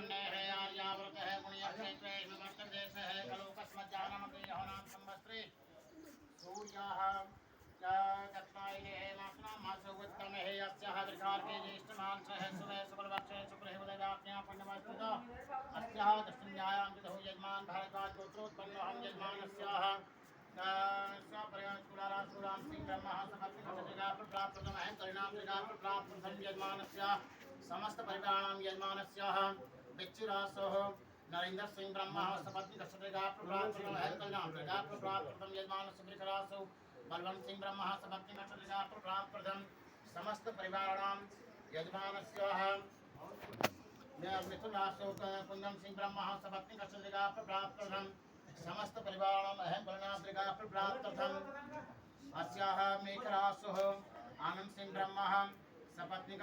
वन्ने है आर्यावर्त है पुण्यक्षेत्रे विवर्तन देश है कलोकस्मज्जानमते होनाथ संवत्सरे सूर्याः कत्नायिने मासना मासोगुत्तम है अस्याः दृढार्के ज्येष्ठमान् सह सुवे सुबलवर्षे शुक्रे उदयाज्ञा पुण्यमास्मृता अस्याः दक्षिण्यायां विदो यजमान भारद्वाज गोत्रोत्पन्नो हम यजमानस्याः स्वप्रयासकुलारासुरां सिंह ब्रह्मः समर्पितजगाप्रप्राप्तमहं परिणाम जगाप्रप्राप्तं यजमानस्याः समस्त परिवाराणां यजमानस्याः बिच्छुरासोः नरेंद्र सिंह ब्रह्मः सपत्नी दक्षजगाप्रप्राप्तमहं परिणाम जगाप्रप्राप्तं यजमानस्य वृषरासो बलवंत सिंह ब्रह्मः सपत्नी दक्षजगाप्रप्राप्तं समस्त परिवाराणां यजमानस्याः मिथुनासो कुंदम सिंह ब्रह्मः सपत्नी दक्षजगाप्रप्राप्तं समस्त परिवाराणाम् अहं परिणामत्रिकाप्रप्राप्तर्थम् अस्याः मेघरासुः आनंद सिंह ब्रह्मः सपत्नी